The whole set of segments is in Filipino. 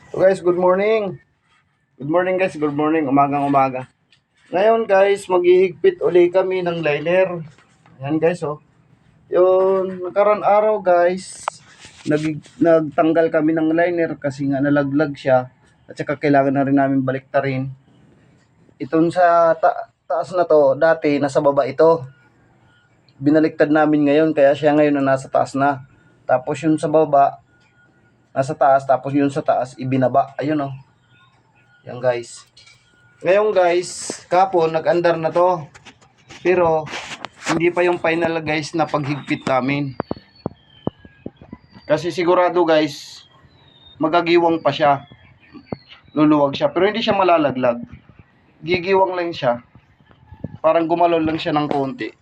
So guys, good morning. Good morning guys, good morning. Umagang umaga. Ngayon guys, maghihigpit uli kami ng liner. Ayan guys oh. Yun, nagkaroon araw guys, nagtanggal kami ng liner kasi nga nalaglag siya. At saka kailangan na rin namin baliktarin. Itong sa taas na to, dati nasa baba ito. Binaliktad namin ngayon kaya siya ngayon na nasa taas na. Tapos yun sa baba, nasa taas. Tapos yun sa taas, ibinaba. Ayun oh. Yan guys. Ngayon guys, kapon nag-andar na to. Pero hindi pa yung final guys na paghigpit namin. Kasi sigurado guys, magagiwang pa siya. Luluwag siya, pero hindi siya malalaglag. Gigiwang lang siya. Parang gumalon lang siya ng konti.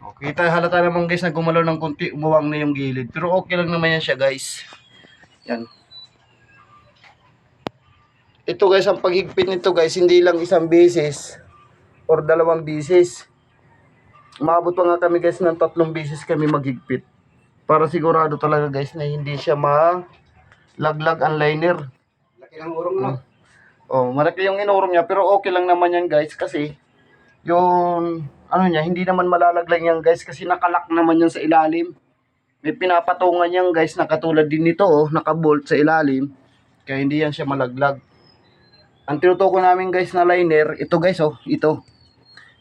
Okay, tayo halata naman guys na gumalaw ng konti, umuwang na yung gilid. Pero okay lang naman yan siya guys. Yan. Ito guys, ang paghigpit nito guys, hindi lang isang beses or dalawang beses. Umabot pa nga kami guys ng 3 beses kami maghigpit. Para sigurado talaga guys na hindi siya malaglag ang liner. Laki ng urong no? Oh, malaki yung inurong niya pero okay lang naman yan guys kasi yung ano niya hindi naman malalaglag yan guys kasi nakalak naman yan sa ilalim. May pinapatungan yan guys na katulad din nito oh, nakabolt sa ilalim. Kaya hindi yan siya malaglag. Ang tinutukoy namin guys na liner, ito guys oh, ito.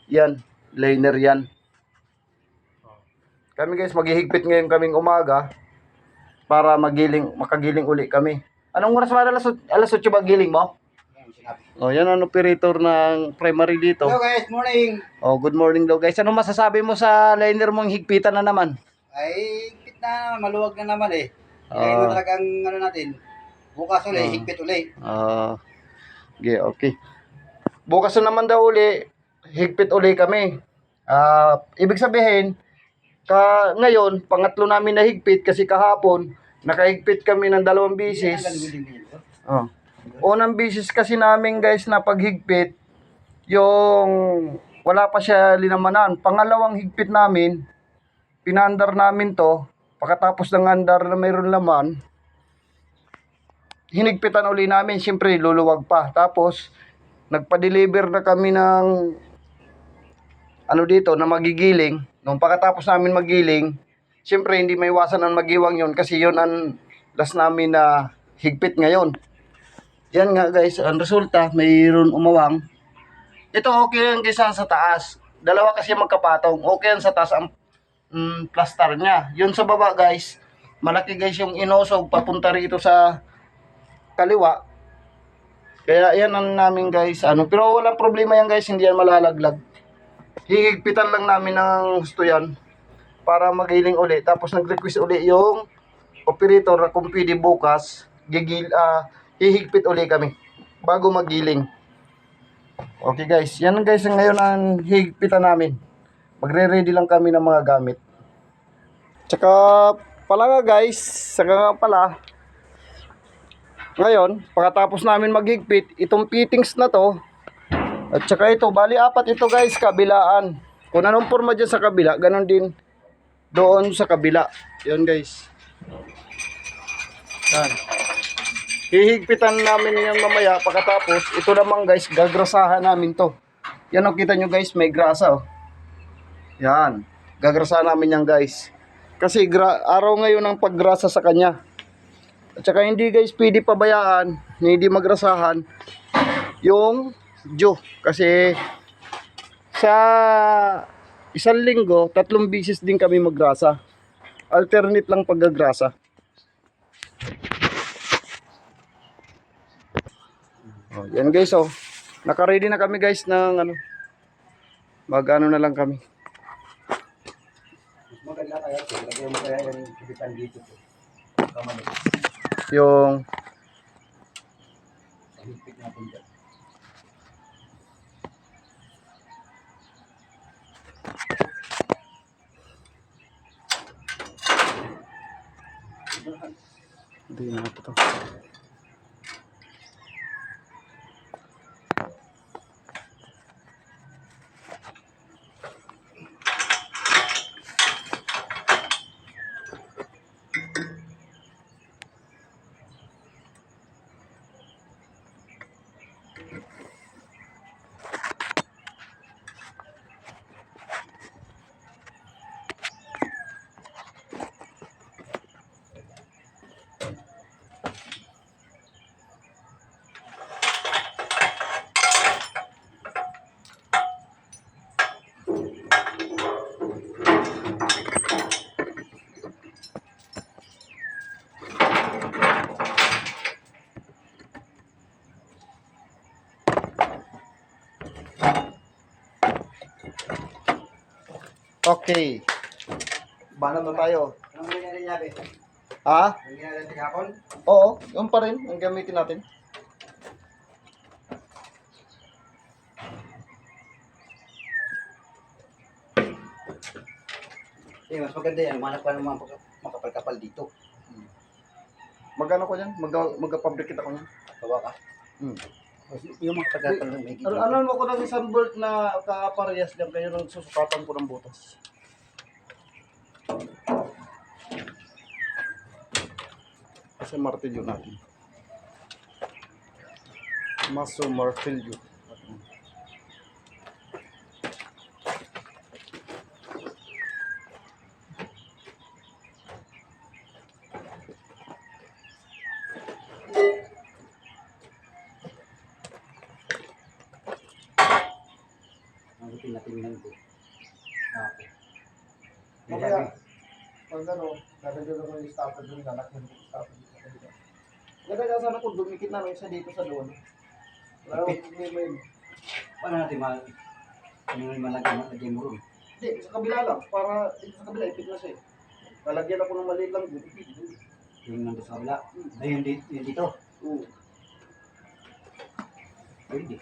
Yan, liner yan. Kami guys maghihigpit ngayon kaming umaga para makagiling uli kami. Anong oras ba alas 8 ba giling mo? Oh, yan ang operator ng primary dito. Hello guys, morning. Oh, good morning daw guys. Ano masasabi mo sa liner mong higpitan na naman? Ay, higpit na, maluwag na naman eh. Ilayin na talagang ano natin. Bukas ulit, higpit ulit. Okay, okay. Bukas na naman daw uli, higpit uli kami. Ibig sabihin, ngayon, pangatlo namin na higpit kasi kahapon, nakahigpit kami ng 2 bisis. Unang bisis kasi namin guys na paghigpit, yung wala pa siya linamanan. Pangalawang higpit namin, pinandar namin to. Pagkatapos ng andar na mayroon laman, hinigpitan uli namin. Siyempre, luluwag pa. Tapos, nagpa-deliver na kami ng ano dito na magigiling. Nung pagkatapos namin magiling, siyempre hindi may iwasan ang magiwang yon kasi yon ang last namin na higpit ngayon. Yan nga guys, ang resulta, mayroon umawang. Ito okay yan guys sa taas. Dalawa kasi magkapatong. Okay yan sa taas ang plaster niya. Yun sa baba guys, malaki guys yung inosog papunta rito sa kaliwa. Kaya yan ang namin guys. Pero walang problema yan guys, hindi yan malalaglag. Hihigpitan lang namin ng gusto yan para magiling uli. Tapos nag-request uli yung operator na kung pwede bukas, hihigpit uli kami bago magiling. Okay guys, yan guys ngayon ang hihigpitan namin. Magre-ready lang kami ng mga gamit. Tsaka pala nga guys, saka nga pala, ngayon, pagkatapos namin maghigpit, itong fittings na to, at saka ito, bali 4 ito guys, kabilaan. Kung anong forma dyan sa kabila, ganon din doon sa kabila. Yun guys. Yan. Hihigpitan namin yan mamaya pagkatapos. Ito naman guys, gagrasahan namin to. Yan o, kita nyo guys, may grasa o. Yan. Gagrasahan namin yan guys. Kasi araw ngayon ang paggrasa sa kanya. At saka hindi guys pwede pabayaan, hindi magrasahan yung Diyo. Kasi sa isang linggo, 3 bisis din kami magrasa. Alternate lang paggagrasa. Oh, yan guys oh. Naka-ready na kami guys ng mag-ano na lang kami. Maganda kaya ito. Lagyan mo kaya yung kibitan dito. Yung higpit natin dyan. hindi na ito. Okay. Bana na tayo. Anong nangyari niya, be? Ha? Anong nangyari natin kahapon? Oo, yun pa rin ang gamitin natin. Eh, mas maganda yan. Umanap pa ng mga makapal-kapal dito. Magano ko yan? Mag-fabricate ako yan. Kawa ka. Hmm. Yung mga kapal-kapal ng may Ano mo ko ng isang bolt na kaparehas lang kayo nang susukatan ko ng butas. Kasi martilyo natin. Maso martilyo. Ang tingnan ko. Okay. Mamaya, pag ano, dadagdagan ko yung stopper doon, lalakyan ko yung stopper dito. Ganda ka sana kung dumikit namin sa dito sa doon. Wala Ipit. akong may. Paano natin malagyan mo ron? Hindi, sa kabila lang. Para dito sa kabila, ipit na siya eh. Lalagyan ako ng maliit lang doon, ipit. Yung nandun sa kabila. Ayun dito. Oo. Pwede.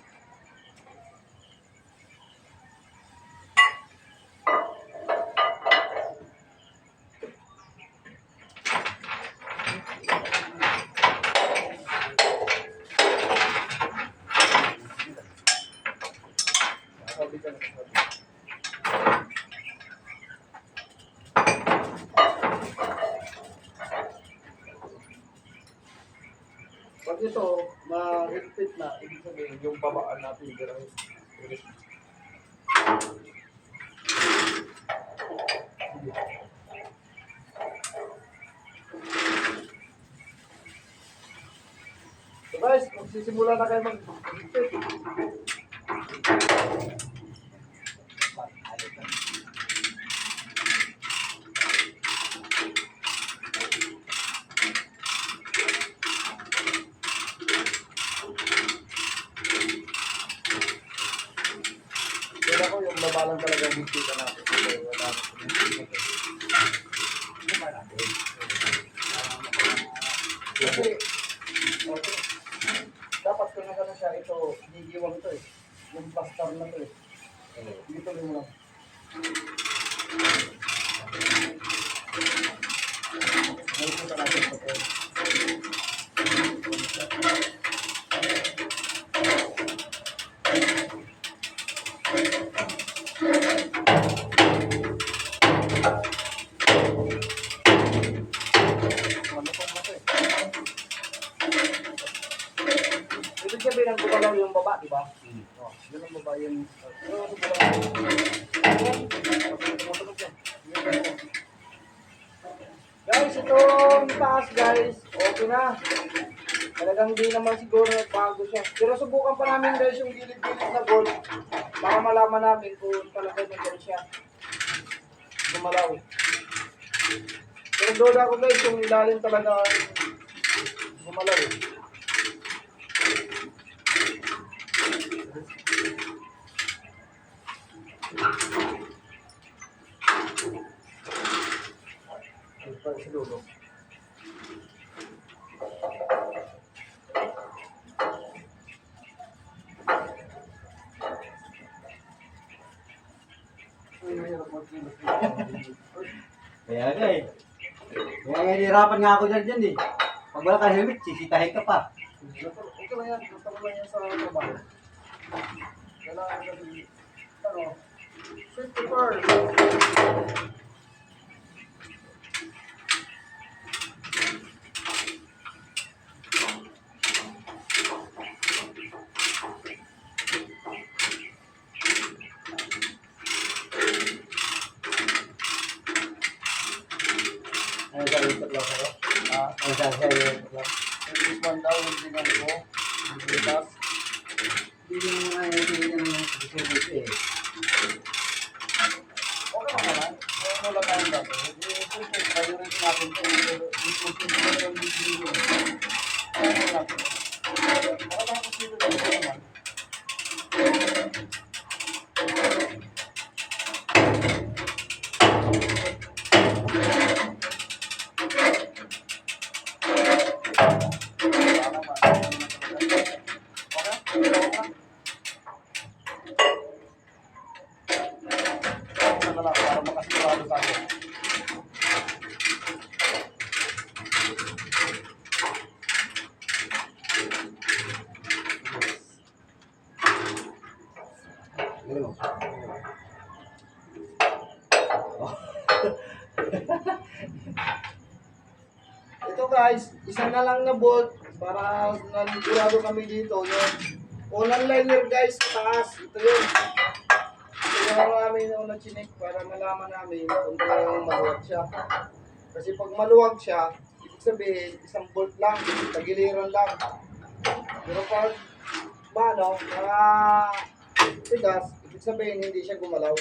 Sabi ka na. Pag ito, ma-repeat na, ibig sabihin, yung babaan natin, dirang So guys, magsisimula na kayo mag-repeat. Kaya ako yung baba lang talaga bigtita natin. Kasi wala na Kasi, okay. Dapat kung nagano siya, ito, gigiwang ito eh. Yung plaster na ito eh. Dito lang lang. Nakikita natin ito eh. Malutong na ito eh. Ibig sabihin ang gumalaw yung baba, di ba? Oh, yun ang baba yung... Guys, itong taas guys, okay na. Talagang di naman siguro bago siya. Pero subukan pa namin guys yung gilid-gilid na bolt para malaman namin kung talaga nandiyan siya. Gumalaw. Pero doon ako guys, yung ilalim talaga gumalaw eh. Ito pa sa dulo. Kaya nga eh. Kaya nga nahihirapan nga ako dyan eh. Pag wala ka helmet, sisitahin ka pa. Okay lang yan. Gusto ko lang yan sa trabaho. Kailangan kasi, ano, safety first. Ano sa ikot lang sa'yo? Ano sa ikot lang? This one daw, hindi nga ko. Hindi tas. Hindi mo nga yung dito eh. Okay lang naman. Wala tayong dato. Priority natin ito. I-fulfill ko na yung video. Ano natin? Wala lang dito naman. Sana lang para makasigurado tayo. Ganun mo. Ito guys, isa na lang na bolt para nanigurado kami dito. Yung unang liner guys, sa taas. Ito yun. Ito yung namin yung na-chinik para malaman namin kung talagang maluwag siya. Kasi pag maluwag siya, ibig sabihin, isang bolt lang, tagiliran lang. Pero pag mga tigas, ibig sabihin hindi siya gumalaw.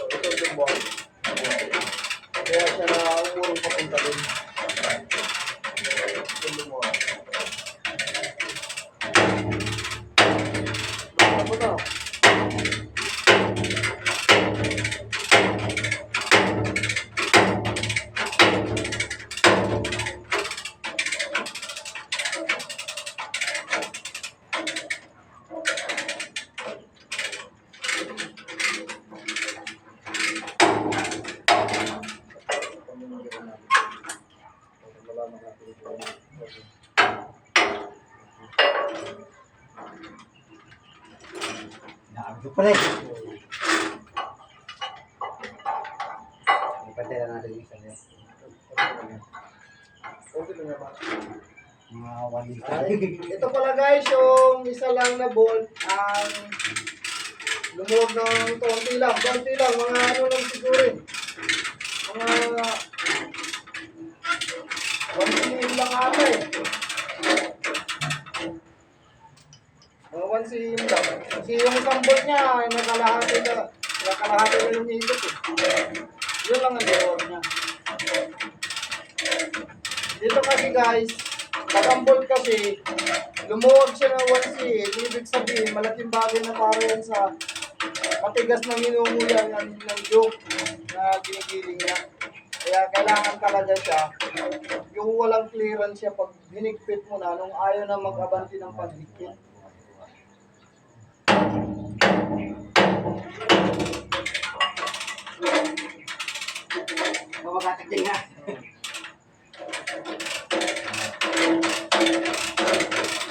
Ito yung bolt. Kaya siya na umurong papunta din. Ito yung bolt. Ako na. Nakakabot pala eh. Ipantay lang natin yung isa niya. Okay lang naman. Mga 1 week. Ay, ito pala guys, yung isa lang na bolt ang lumuwag ng konti lang, mga ano lang siguro eh. Mga 1 cm lang ata eh. Mga 1 cm lang. Kasi yung isang bolt niya, nakalahati na yung ikot eh. Yun lang ang lumuwag niya. Dito kasi guys, pag ang bolt kasi, lumuwag siya ng 1 cm, ibig sabihin, malaking bagay na para yan sa matigas na minumuyan ng joke na ginigiling niya. Kaya kailangan talaga siya, yung walang clearance siya pag hinigpit mo na nung ayaw na mag-abanti ng paghigpit. Mamagatik nga.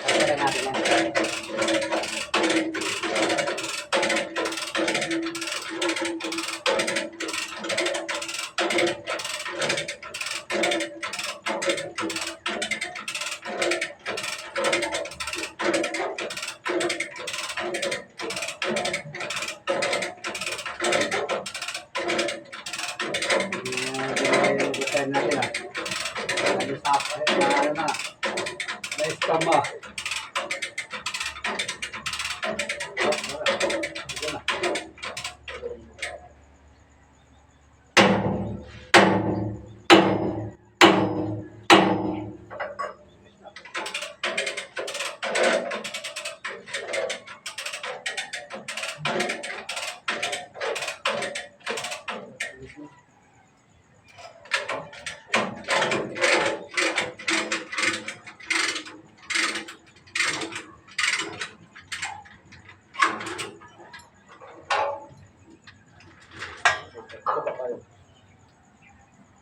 Pantay lang natin yan. Yung design natin ah. Ano na. Nice tama.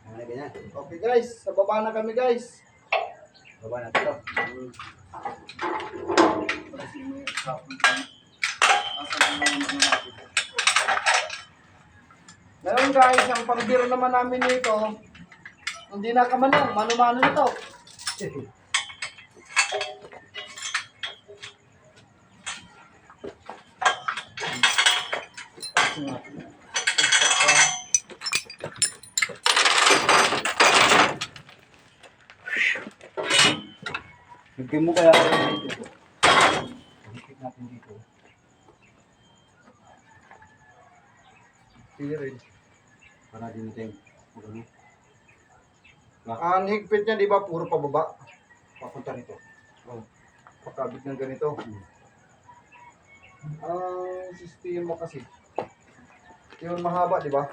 Ano ganyan? Okay guys, sa baba na kami guys. Baba natin to. Ngayon guys, ang pangbiro naman namin nito, hindi na kamano, mano-mano nito. Higpit mo kaya dito. Higpit natin dito. Sige rin. Para din natin. Ano? Ang higpit niya, di ba, puro pababa. Papunta rito. Oh, pakabit ng ganito. Ang sistema kasi, yun mahaba, di ba?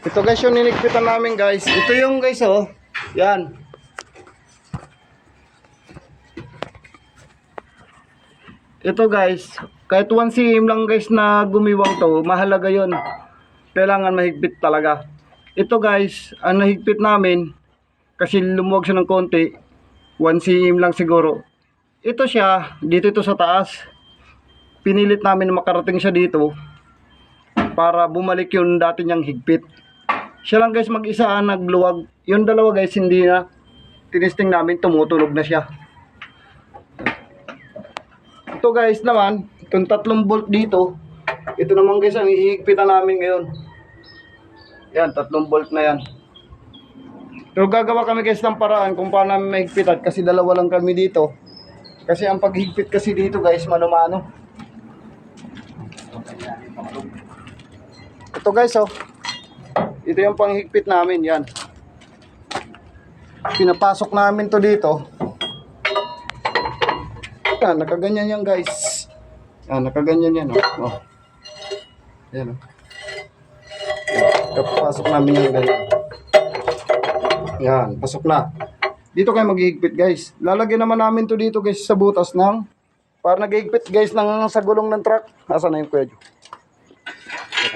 Ito guys yung niligpitan namin guys. Ito yung guys oh. Yan. Ito guys, kahit 1 cm lang guys na gumiwang to, mahalaga yon. Kailangan mahigpit talaga. Ito guys, ang nahigpit namin, kasi lumuwag siya ng konti, 1 cm lang siguro. Ito siya, dito ito sa taas. Pinilit namin na makarating siya dito, para bumalik yung dati niyang higpit. Siya lang guys mag-isa ang nagluwag. Yung dalawa guys, hindi na. Tinisting namin, tumutunog na siya. Ito guys naman, itong 3 bolt dito, ito naman guys ang ihigpitan namin ngayon. Yan, 3 bolt na yan. Pero gagawa kami guys ng paraan kung paano namin mahigpitan kasi dalawa lang kami dito. Kasi ang paghigpit kasi dito guys, mano-mano. Ito guys oh, ito yung panghigpit namin, yan. Pinapasok namin to dito. Yan, nakaganyan yan guys. Yan, nakaganyan yan oh. Oh. Yan oh. Kapasok namin yan guys. Yan, pasok na. Dito kayo maghihigpit guys. Lalagyan naman namin to dito guys sa butas ng para naghihigpit guys ng sa gulong ng truck. Nasaan na yung kuya Jo?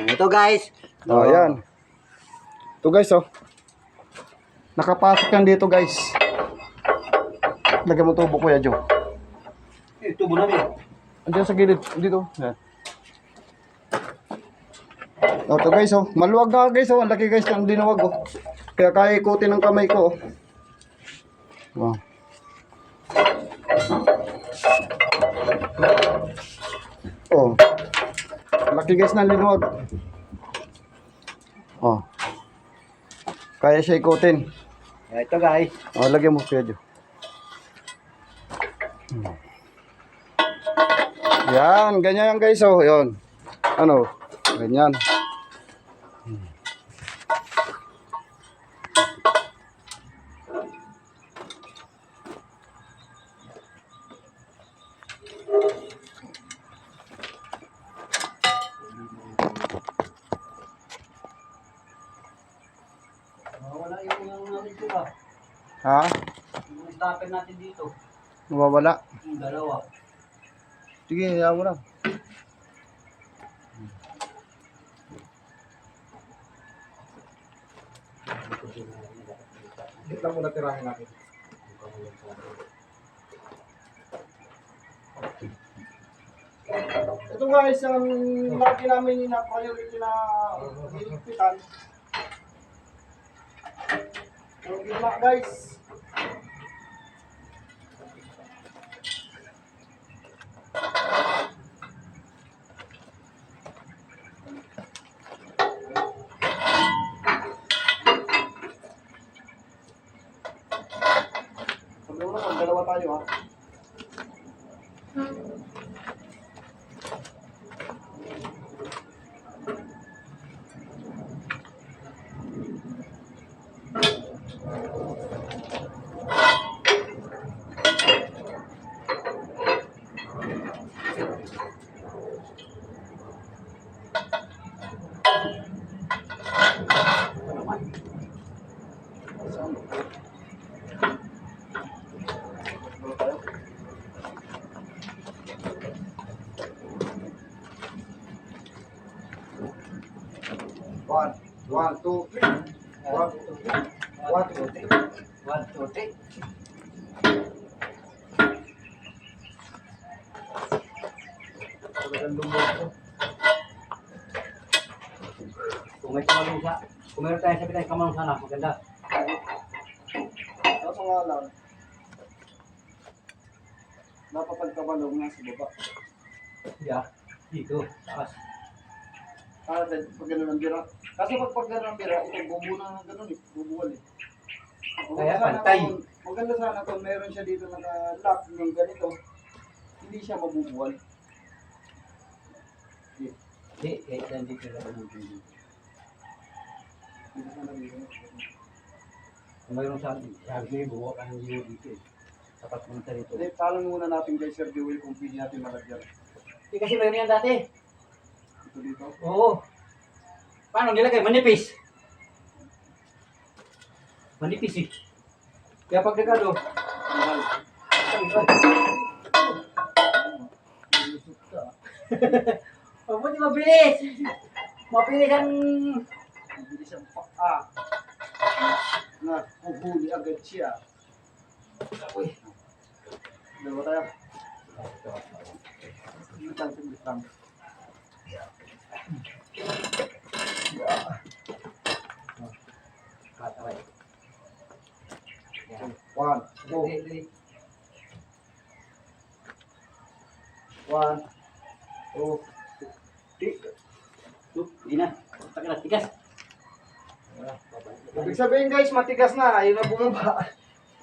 Ito guys. Oh, yan. Ito guys oh. Nakapasok yan dito guys. Lagyan mo tubo kuya Jo. Tubo namin. Andiyan sa gilid. Dito. Yan. Oh, ito guys oh. Maluwag na guys oh. Ang laki guys ng dinuwag oh. Kaya kaya ikutin ng kamay ko oh. Wow. Oh. Laki guys ng linuwag. Oh. Kaya siya ikutin. Ito guys. Oh, lagyan mo kuya Jo. Yan, ganyan yan guys oh, yon. Ano? Ganyan. Wala yung namin ito ba? Ha? Yung stopper natin dito. Mawawala. Yung dalawa. Sige, hayaan mo lang. Dito lang muna tirahin natin. Ito guys, ang lagi namin na priority na hihigpitan. Yung gitna guys. Pag dalawa tayo ha. One, two, three. 1, 2, 3. 1, 2, 3. 1, 2, 3. Talagang lumot ko. Kung may kamalong sa, kung meron tayo sabi tayo kamalong sana, maganda. Kaso nga lang, dapat pagkabalong nga sa baba. Yeah, dito, taas. Pag gano'n ang bira. Kasi pag gano'n ang bira, ito bubuo na ng gano'n eh. Bubuwal eh. Kaya Maganda sana pantay. maganda sana kung meron siya dito naka-lock ng ganito. Hindi siya mabubuwal. Hindi, kahit nandito na ako dito. Hindi sana dito. Kung mayroon sabi ko yung buwa ka ng giro dito eh. Sapat mo na rito. Hindi, tanong muna natin kay Sir Joel kung pwede natin malagyan. Eh kasi mayroon yan dati. Ito dito. Oo. Paano nilagay? Manipis. Manipis eh. Kaya pag nagano, Mahal. Lusot ka. mabuti mabilis. Mabilis ang... Mabilis ang paa. Nakuhuli agad siya. Uy. Dalawa tayo. Bitang, bitang. Kataway. Yan. 1, 2, Dali. 1, 2, 3. Hindi na. Taka na, tigas. Ibig sabihin guys, matigas na. Ayun na bumaba.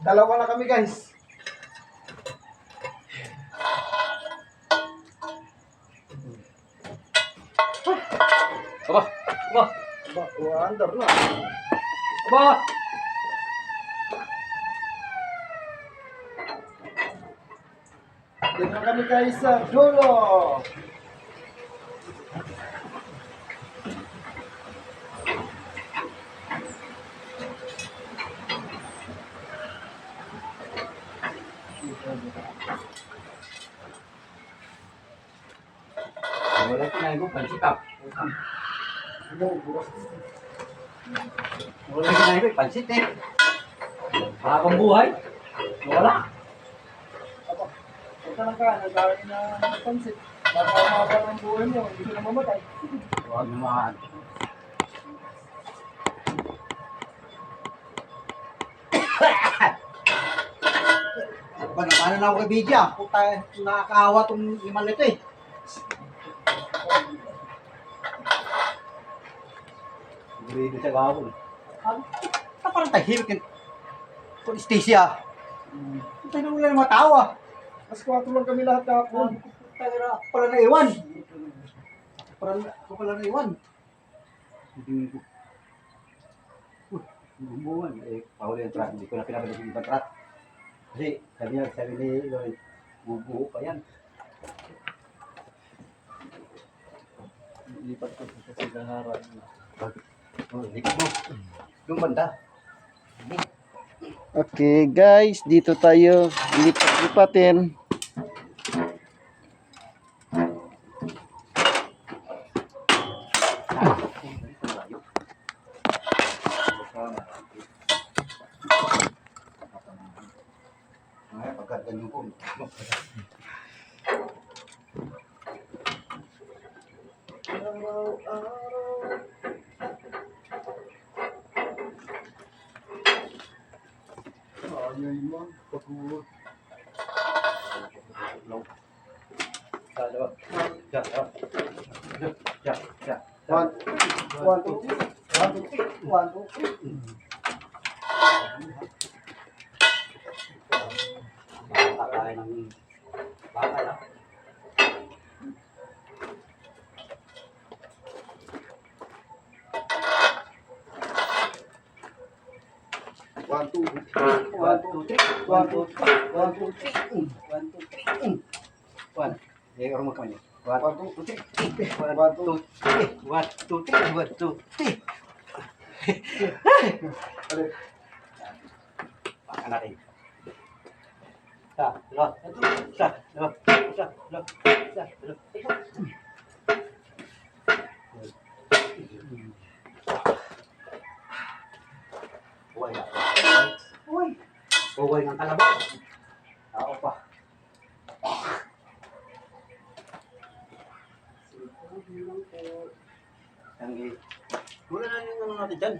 Dalawa na kami guys. Aba! Aba! Under na. Aba! Dito na kami guys sa dulo. Wala kinain ko, pansikap. Wala kinain ko, pansit eh. Habang buhay. Wala. Punta lang ka, nagkaroon na pansit. Baka umaba ng buhay mo, hindi ka na mamatay. Huwag naman. Paano na ako kay Bidya? Puta, nakakahawa tong iman nito eh. Grito sa gawon. Parang tahimik yung Stacia. Puta na wala ng mga tao ah. Mas 4 lang kami lahat kapon. Puta na ako pala naiwan. Ako pala naiwan. Hindi ko. Bumbuhan. Eh, pahuli yung truck. Hindi ko na pinabalik yung ibang truck. Kasi sabi ni Lloyd, bubuo pa yan. Lipat ko sa sigaharan. Lipat mo. Yung banda. Okay guys, dito tayo lipat-lipatin. Pagkaganyan ko. Ayay mo, pagod. Dalawa. Ja. 1, 2, 3. 1, 2, 3. Kakain ng baka lang. One, two, three. One. Eh, orang makan ni. One, One, two, three. One, two. One, two, three. Balik. Makan natin. Dalawa. Dalawa. Buhay na. Buhay ng kalabaw. Tao pa. Wala na yung ano natin dyan.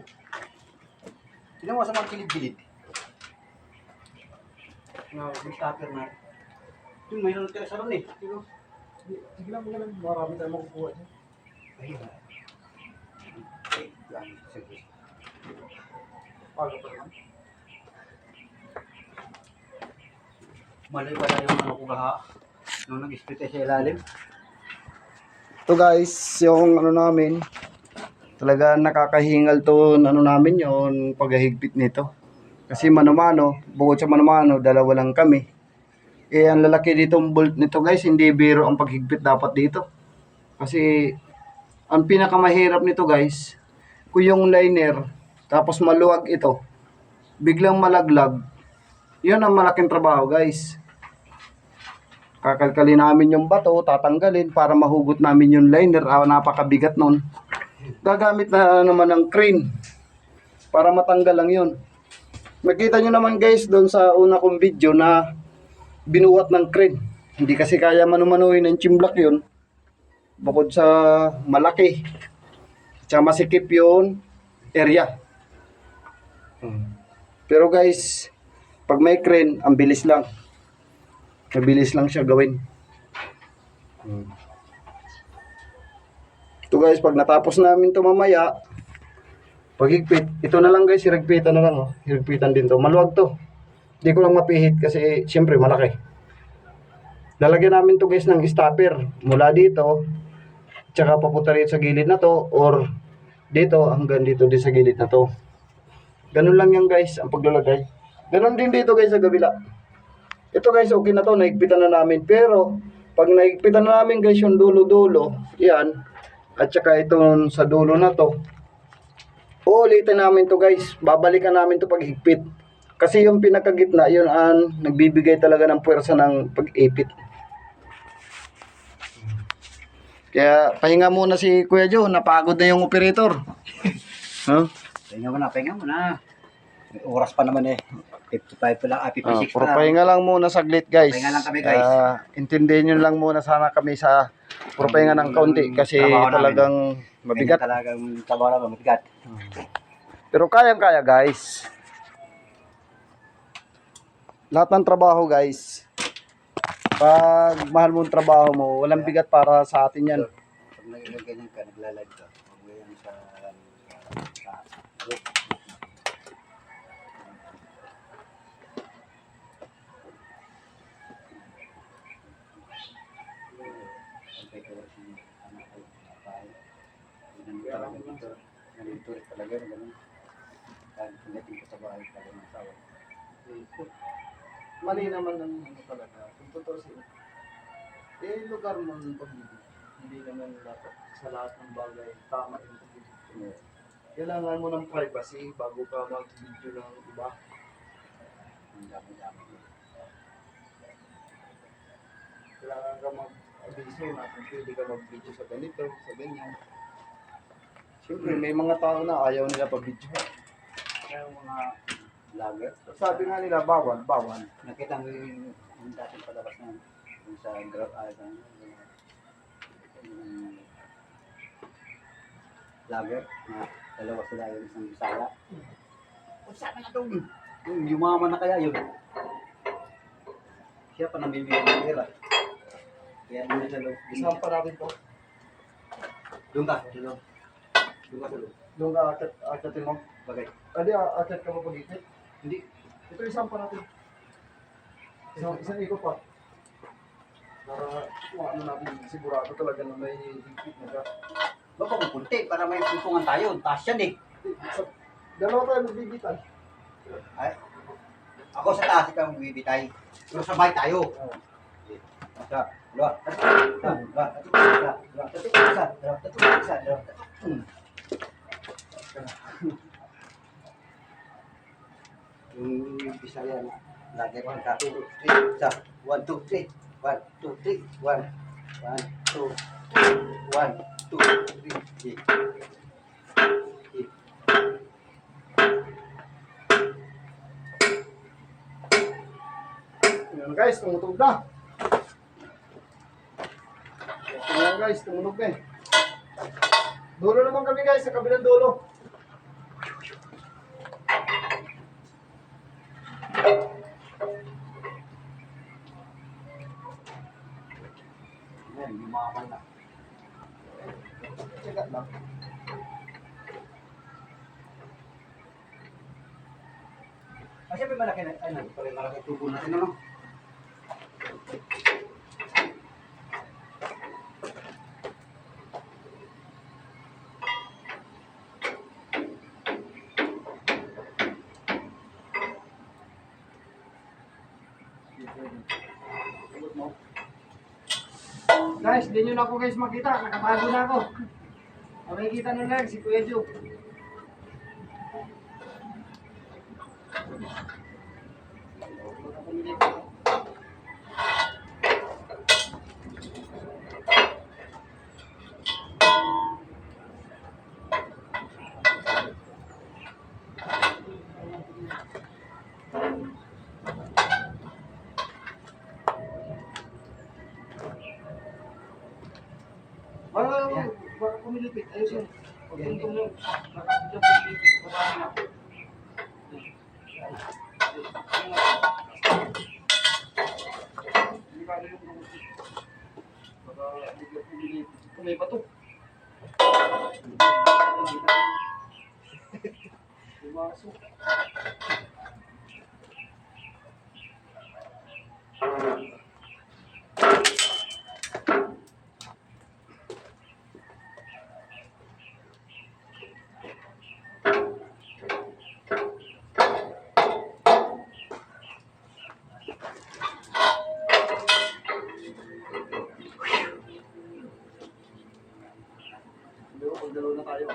Tingnan mo sa mga kilid-kilid. May stopper na. Yung mayroon tira sa ron eh. Sige lang, marami tayong makukuha dyan. Ayun. Sige. Pago pa naman. Mali pala yung ano ko kaha. Nung nag-split sa ilalim. Ito guys, yung ano namin, talaga nakakahingal to ano namin yung paghahigpit nito. Kasi mano-mano, bukod sa mano-mano, dalawa lang kami. Eh, ang lalaki ditong bolt nito guys, hindi biro ang paghigpit dapat dito. Kasi, ang pinakamahirap nito guys, kung yung liner, tapos maluwag ito, biglang malaglag, yun ang malaking trabaho guys. Kakalkalin namin yung bato, tatanggalin para mahugot namin yung liner. Napakabigat nun. Gagamit na naman ng crane para matanggal lang yun. Nakita nyo naman guys doon sa una kong video na binuhat ng crane. Hindi kasi kaya manumanuhin ng chimblak yun. Bukod sa malaki. Tsaka masikip yun area. Pero guys, pag may crane, ang bilis lang. Mabilis lang siya gawin. Ito guys, pag natapos namin ito mamaya, paghigpit, ito na lang guys, hiragpitan na lang. Oh. Hiragpitan din to. Maluwag to. Hindi ko lang mapihit kasi siyempre malaki. Lalagyan namin to guys ng stopper. Mula dito, tsaka papunta rin sa gilid na to, or dito hanggang dito din sa gilid na to. Ganun lang yan guys, ang paglalagay. Ganun din dito guys sa kabila. Ito guys, okay na to, naigpitan na namin. Pero, pag naigpitan na namin guys yung dulo-dulo, yan, at saka itong sa dulo na to, uulitin namin to guys. Babalikan namin to paghigpit. Kasi yung pinakagitna, yun ang nagbibigay talaga ng puwersa ng pag-ipit. Kaya, pahinga muna si Kuya Joe, napagod na yung operator. Huh? Pahinga mo na, pahinga mo na. May oras pa naman eh. 55 pa lang, 56 pa lang. Pahinga lang muna saglit guys. Pahinga lang kami, guys. Intindihin nyo lang muna sana kami sa pahinga ng kaunti kasi Trabaho namin. talagang mabigat. Ganyan talagang trabaho namin, mabigat. Pero kayang-kaya guys. Lahat ng trabaho guys. Pag mahal mo ang trabaho mo, walang bigat para sa atin yan. Pag ganyan ka, naglalag ka. Pag ganyan sa ganito rin talaga, ganun. Kahit pagdating ko sa bahay, talagang masawa. Mali naman ang ano talaga. Kung totoo siya. Lugar mo ng pag-ibig. Hindi naman sa lahat ng bagay tama yung pag-ibig. Kailangan mo ng privacy bago ka mag-video ng iba. Ang dami-dami. Kailangan ka mag-abiso na kung pwede ka mag-video sa ganito, sa ganyan. Siyempre, may mga tao na ayaw nila pag-video. Kaya yung mga vlogger, Sabi nga nila, bawal, bawal. nakita mo yung dating palabas na yung sa Grab Island, yung vlogger na dalawa sila yung isang Bisaya. Kung saan na doon? Yung yumaman na kaya yun. Siya pa namimigay ng pera. Kaya doon sa loob. Isang pa natin to. Doon ka, doon. Doon ka sa loob. Doon ka akatin mo. Bagay. Adi, akit ka mo pag-ikit. Hindi. Ito isang pa natin. Isang ikot pa. Para ano natin, sigurado talaga na may higpit na siya. Baka kung kunti para may putungan tayo. Taas yan eh. Dalawa tayo magbibitan. Ay. Ako sa taas ikaw magbibitay. Pero sabay tayo. Isa, dalawa, tatlo, isa, dalawa, tatlo, isa, dalawa, tatlo, isa, dalawa, tatlo, isa, dalawa, tatlo. Yung Bisaya na lagi ko nagkaturo. Isa, 1, 2, 3. 1, 2, 3. 1, 2, 1, 2, 3. Ayan guys, tumunog na. Ayan guys, tumunog na eh. Dulo naman kami guys, sa kabilang dulo. Ayan, yumaman na. Teka lang. Siyempre malaki na, ano, malaki tubo natin, ano? Guys, di nyo na ako guys makita. Nakatago na ako. Makikita nyo lang si Kuya Joe. Baka kumilipit. Ayos yun. Pag tuntong yun, nakakita kumilipit. Marami na. Hindi ba ano yung kumilipit? Baka bigla kumilipit. Kung may bato. Pumasok. Pagdalo na tayo.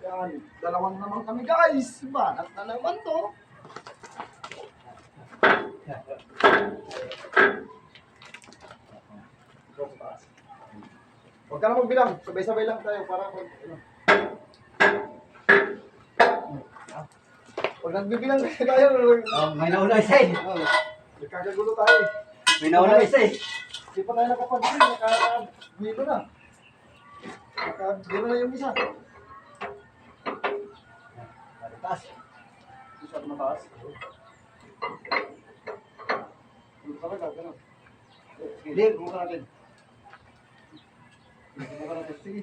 Yan, dalawang naman kami guys. Banat na naman to. Huwag ka na magbilang. Sabay-sabay lang tayo para pag ano. Pag nagbibilang tayo, May nauna isa eh. nagkakagulo tayo eh. May nauna isa eh. Hindi pa tayo nakapag-bilang, nakakagwilo na. Nakagwilo na yung isa. Taas. Isa mataas. Gulo talaga, gano'n. Sige, buka natin. Buka natin, sige.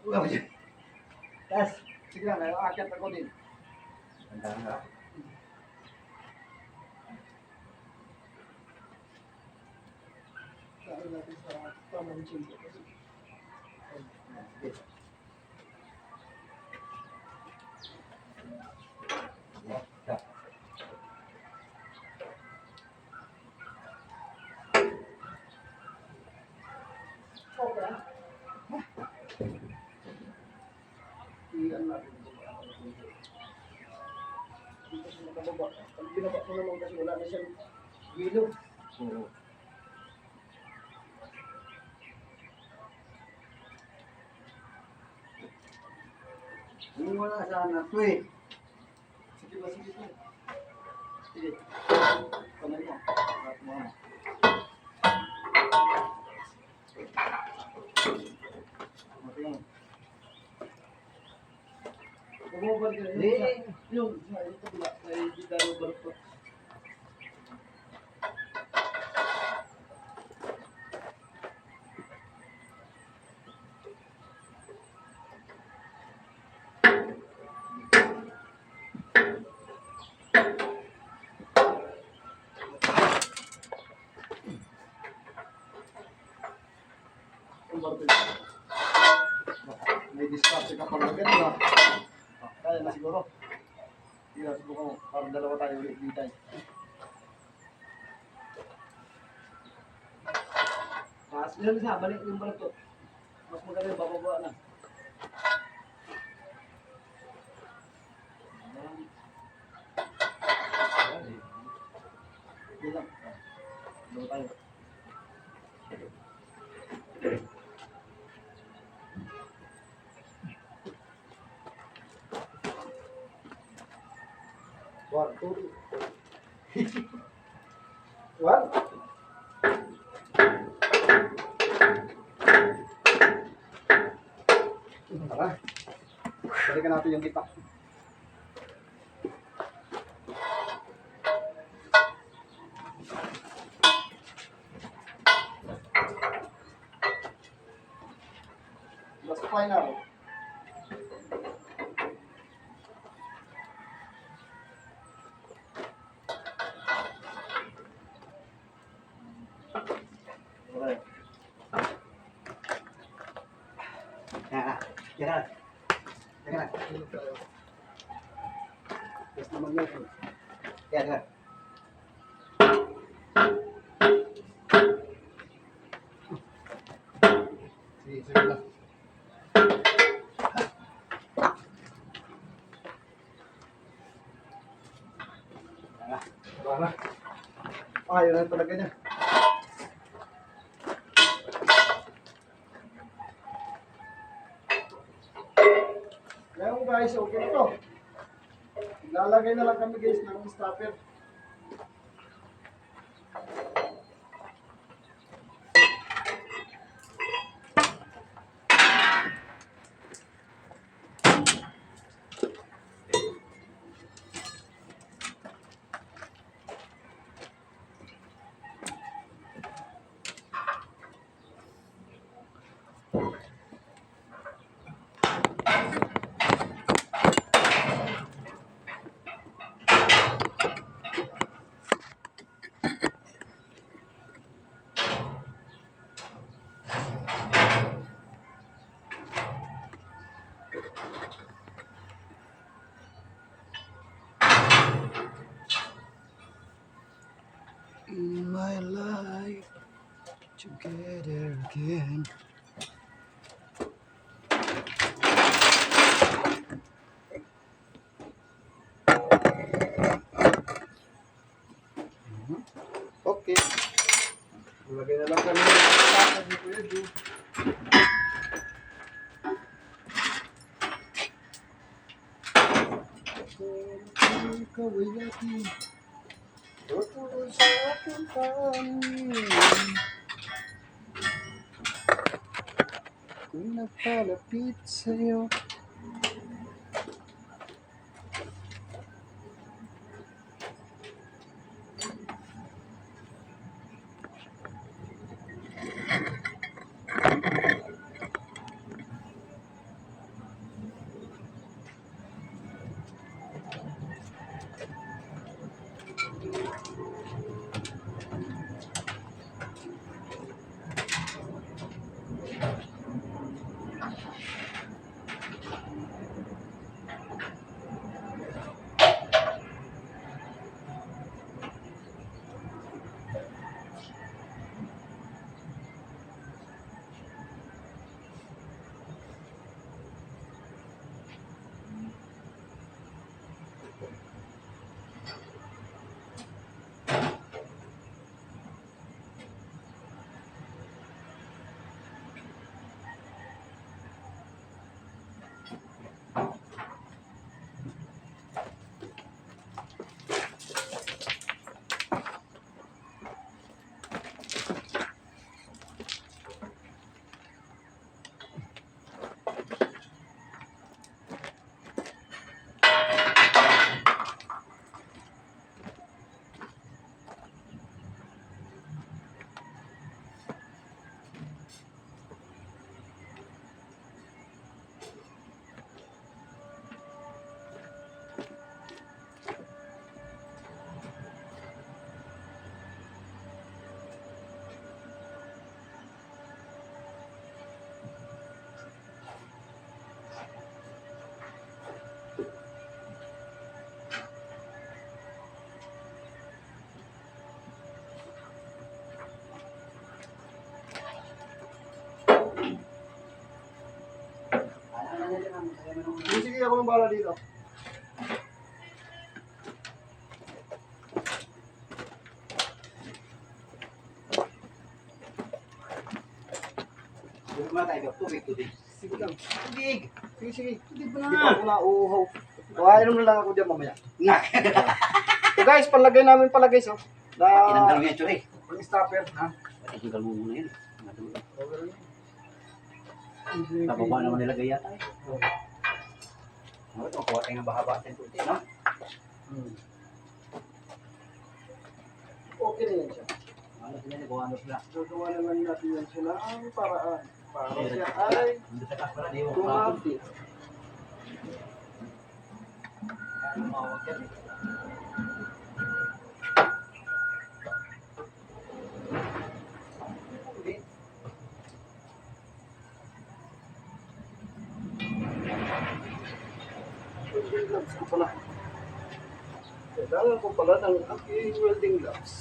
Uga mo dyan. Taas. Sige lang, aakyat ako din. Tandaan ka. Saan natin sa tamang chin. Okay. Iyan natin. Dito sa nakababa. Pag binaba mo naman kasi wala na siyang hilo. Oo. Yung wala sana ito eh. Sige ba, sige ba. Sige. Kamay mo. Lahat mo. Matingin. Bumabal ka Hindi. yung sa ito pula. Ay, di dalo balot. May diskarte ka pang maganda. Kaya na siguro. Sige, subukan mo. Parang dalawa tayo ulit dito. Taas nyo sa balik yung balot. Mas maganda yung bababa na. Sige lang. Dalawa tayo. One, two. One. Balikan natin yung gitna. Basta final. Okay. Yan na. Yan na. Yes naman yun. Yan na. Sige, sige na. Yan na. Wala na. Ayaw na talaga niya. Ngayon guys, okay na to. Lalagay na lang kami guys ng stopper. In my life, together again. Okay. Lagay na lang kami ng stopper dito yun. Ikaw ay aking tutulong sa aking pangin. Kung nagpalapit sa'yo. Sige, ako nang bahala dito. Huwag muna tayo. Tubig. Sige lang. Tubig. Sige. Hindi pa Hindi pa na. ako nauuhaw. Inom na lang ako dyan mamaya. Nak. So guys, palagay namin pala guys. Oh. Tinanggal mo yan, Chore. Yung stopper. Ha? Tinanggal mo muna yan. Okay. Nababa naman nilagay yata eh. Ito, kuha tayo ng bahaba sa puti, no? Okay na yan siya. Ano sila, kuha ano sila. Gagawa naman natin yan siya ng paraan. Para siya ay Hindi sa kas pala, di mo. tumapit. Tumawag yan eh. Welding gloves ko pala. Kailangan ko pala ng aking welding gloves.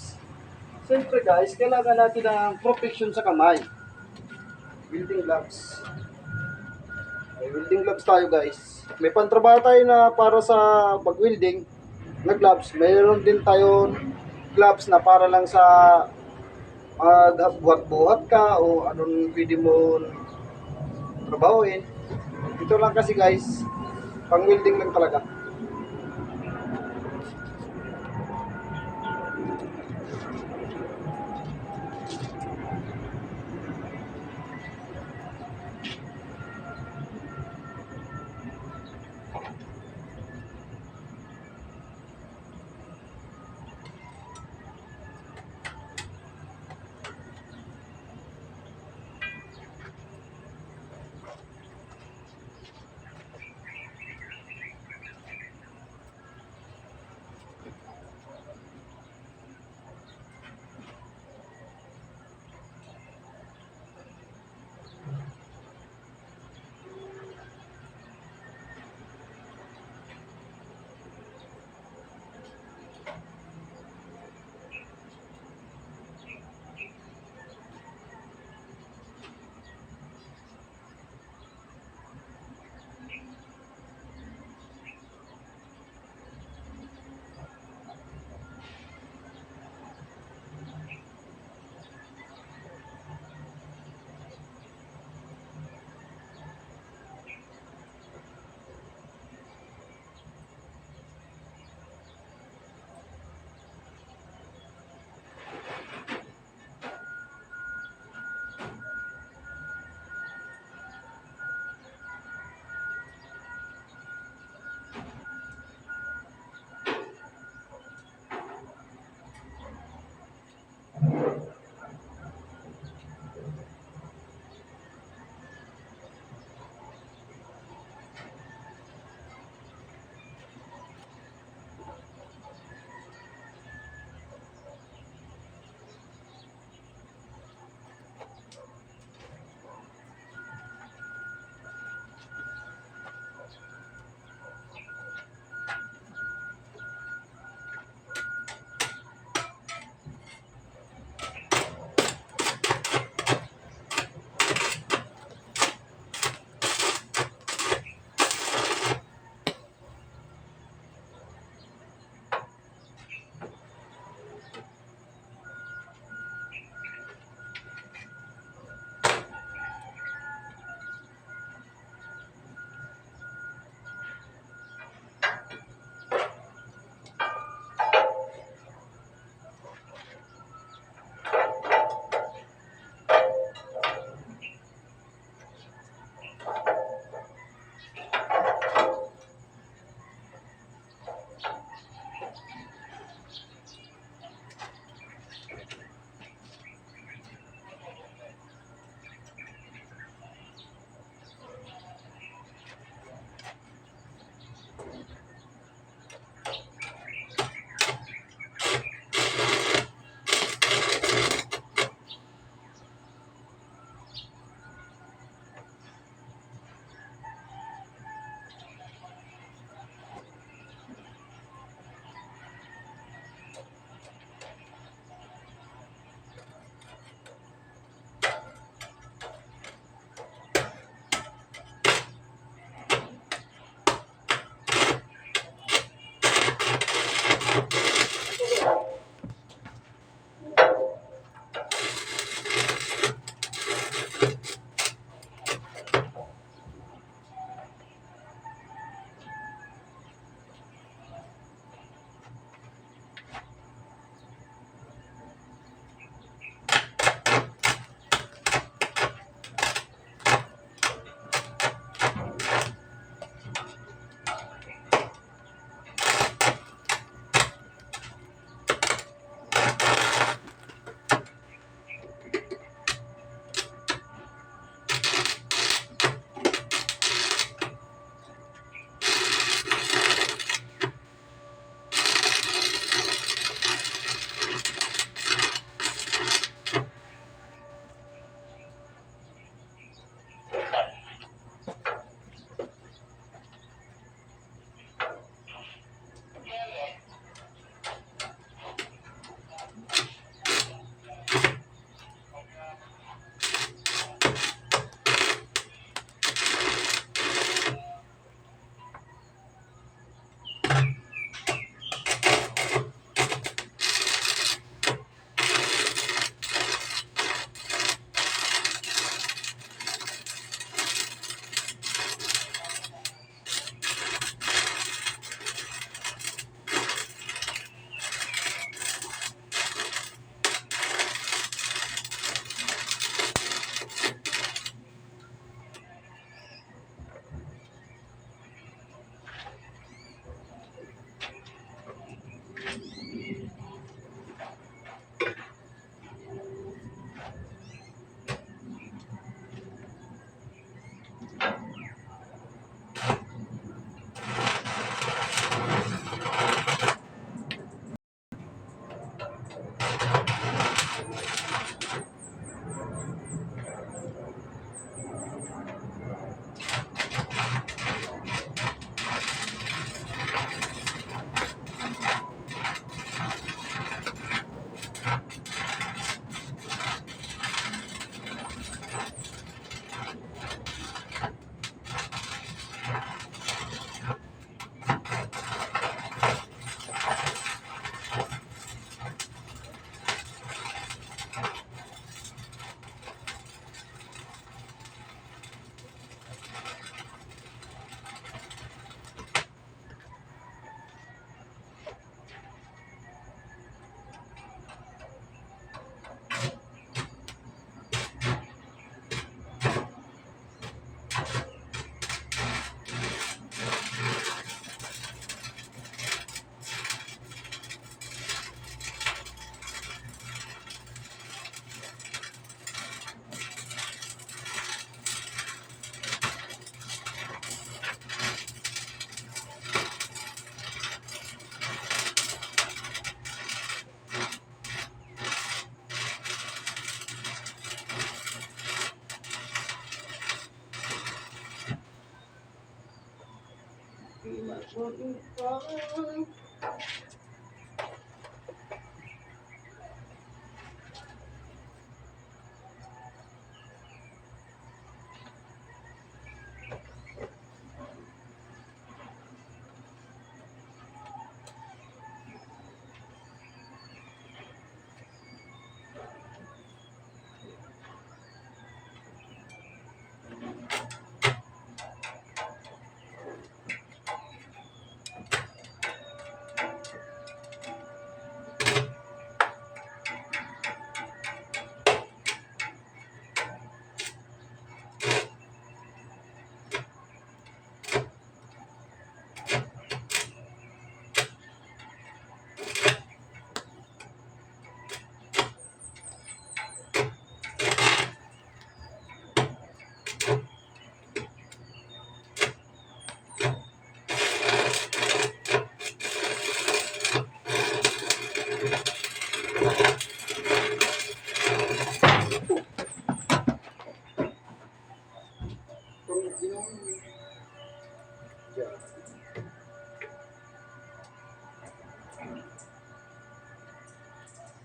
Siyempre guys, kailangan natin ng protection sa kamay. Welding gloves. May welding gloves tayo guys. May pantrabaho tayo na para sa pag-welding na gloves. Mayroon din tayo gloves na para lang sa magbuhat-buhat ka o anong pwede mo trabahoin. Ito lang kasi guys, pang welding lang talaga.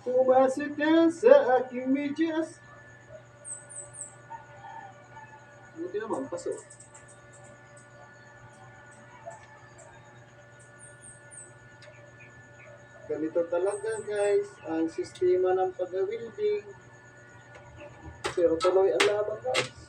Pumasok ka sa aking medyas. Buti naman, pasok. Ganito talaga guys, ang sistema ng pag-wielding. Pero tuloy ang laban guys.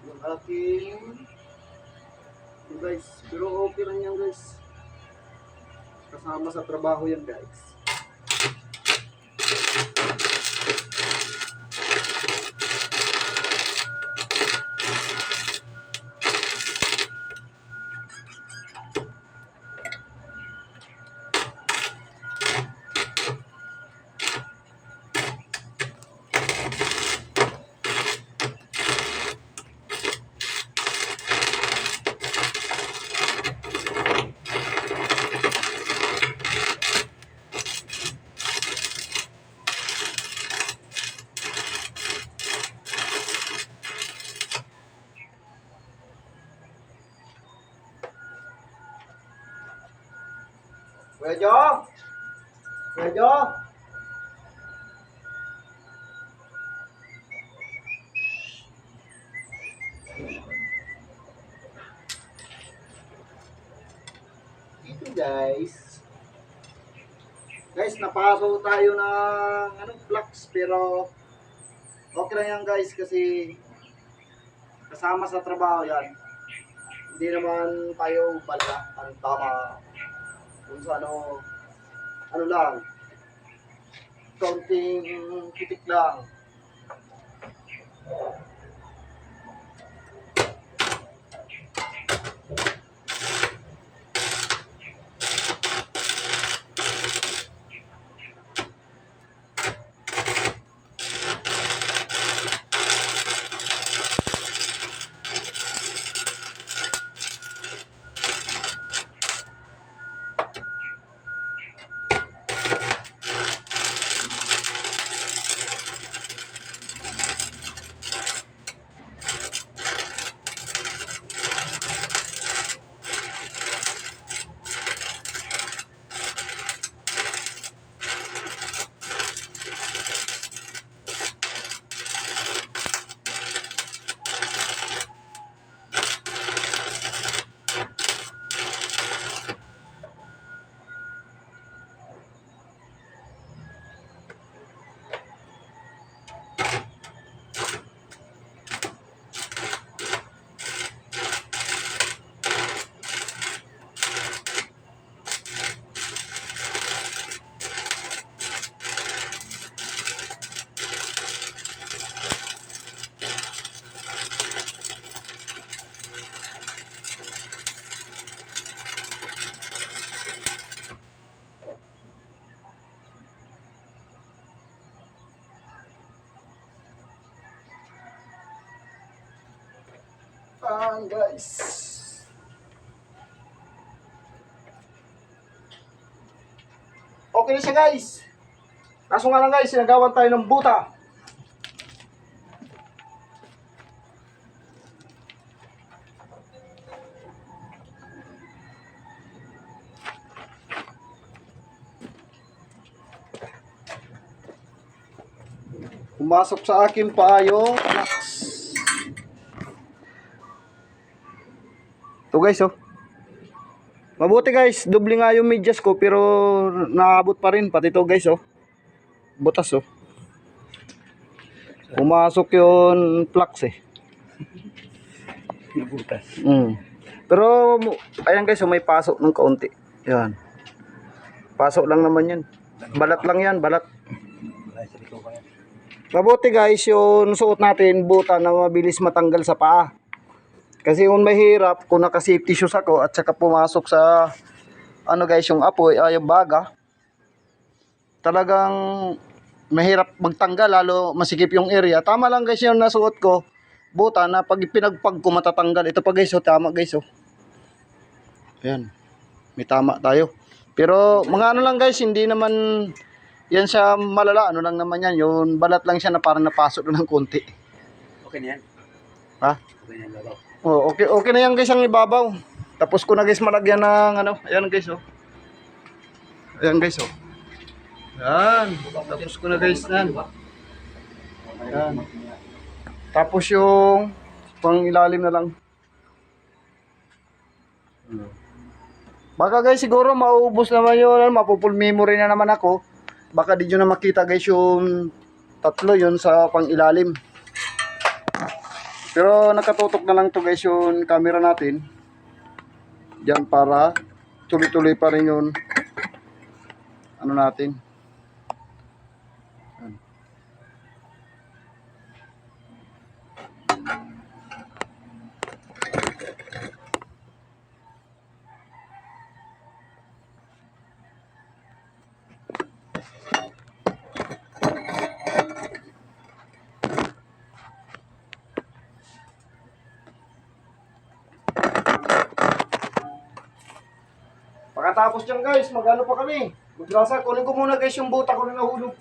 Yung aking guys, pero okay lang yan guys. Kasama sa trabaho yan guys. Kuya Jo! Kuya Jo! Dito guys. Guys, napaso tayo ng flux pero okay lang yan guys kasi kasama sa trabaho yan. Hindi naman tayo bala ang tama kung sa ano lang, kaunting pitik lang. Yan guys. Okay na siya guys. Kaso nga lang guys, sinagawan tayo ng buta. Pumasok sa akin pa yung flux. Ito guys oh. Mabuti guys, doble nga yung medyas ko pero naabot pa rin pati to guys oh. Butas oh. Pumasok yung flux eh. Butas. Pero ayan guys, oh, may pasok ng kaunti. Yan. Pasok lang naman 'yan. Balat lang 'yan, balat. Mabuti guys, yung suot natin buta na mabilis matanggal sa paa. Kasi yung mahirap kung naka-safety shoes ako at saka pumasok sa ano guys, yung apoy, yung baga. Talagang mahirap magtanggal lalo masikip yung area. Tama lang guys yung nasuot ko. Buta na pag pinagpag ko matatanggal. Ito pa guys, oh, tama guys oh. Ayan. May tama tayo. Pero mga ano lang guys, hindi naman yan siya malala. Ano lang naman yan. Yung balat lang siya na parang napasok na ng konti. Okay na yan. Ha? Okay na yan, babaw. Oh, okay na yan guys ang ibabaw. Tapos ko na guys malagyan ng ano. Ayan guys oh. Ayan guys oh. Ayan. Tapos ko na guys yan. Ayan. Tapos yung pang ilalim na lang. Baka guys siguro maubos naman yun. Mapupul memory na naman ako. Baka di nyo na makita guys yung tatlo yun sa pang ilalim. Pero nakatutok na lang to guys yung camera natin. Diyan para tuloy-tuloy pa rin yun. Ano natin. Pagkatapos dyan guys, magano pa kami. Magrasa, kunin ko muna guys yung buta ko na nahulog.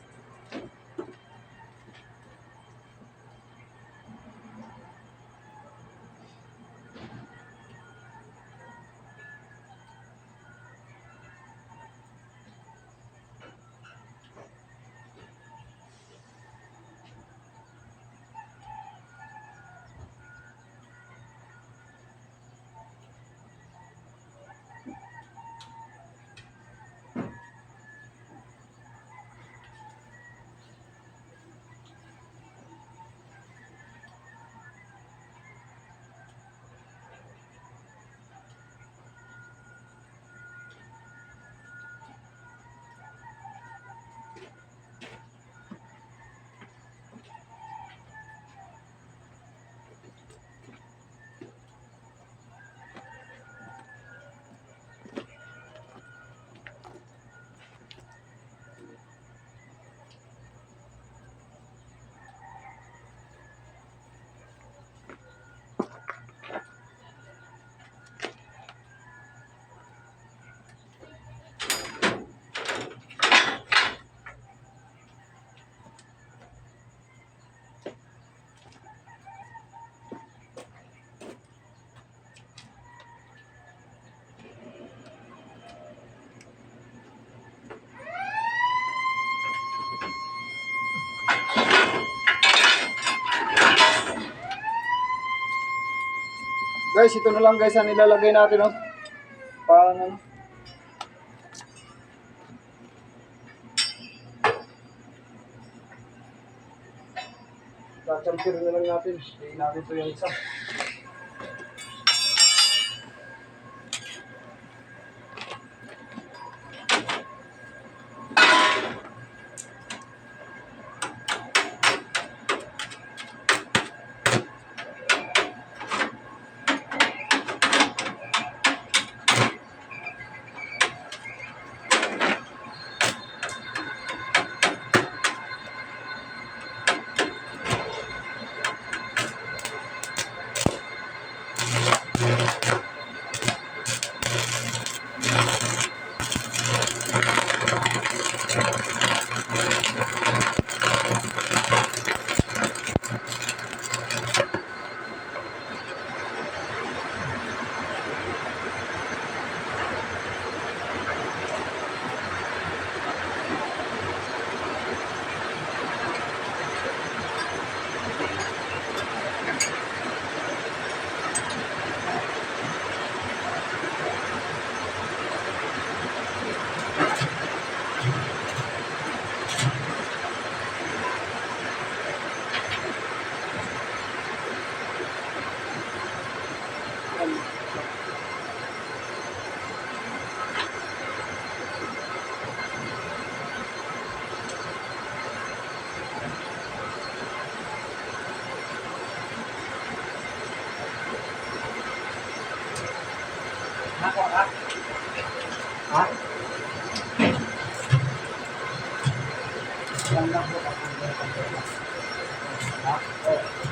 Guys, ito na lang guys ang nilalagay natin oh. Paano ano? Kachampirin na lang natin. Hindi natin ito yung isa. Ha? Ha? Oh.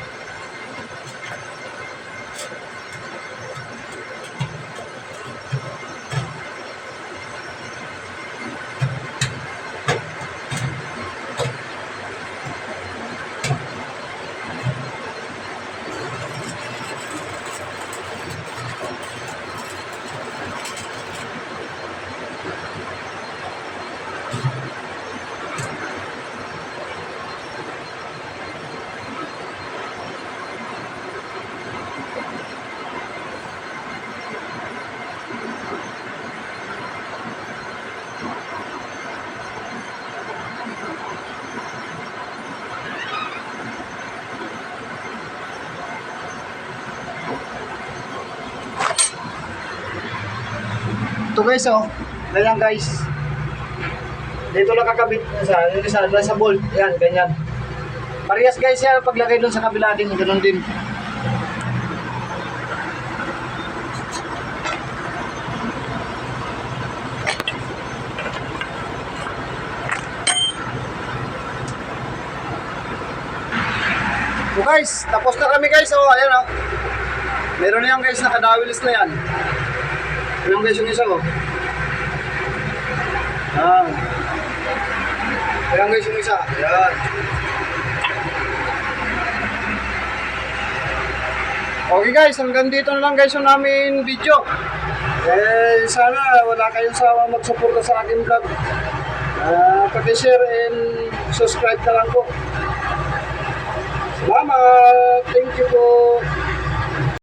Ito guys, oh. Ganyan guys. Dito lang kakabit sa bolt. Yan, ganyan. Parehas guys yan. Paglagay doon sa kabila din, ganoon din. So guys, tapos na kami guys. Oh, ayan oh. Meron na yan guys, nakadawilis na yan. Ayan guys yung isa oh. Ayan. Ayan guys yung isa. Ayan. Okay guys, hanggang dito na lang guys yung namin video. Sana wala kayong sawa magsuporta sa aking vlog. Pag-share and subscribe ka lang po. Salamat! Thank you po!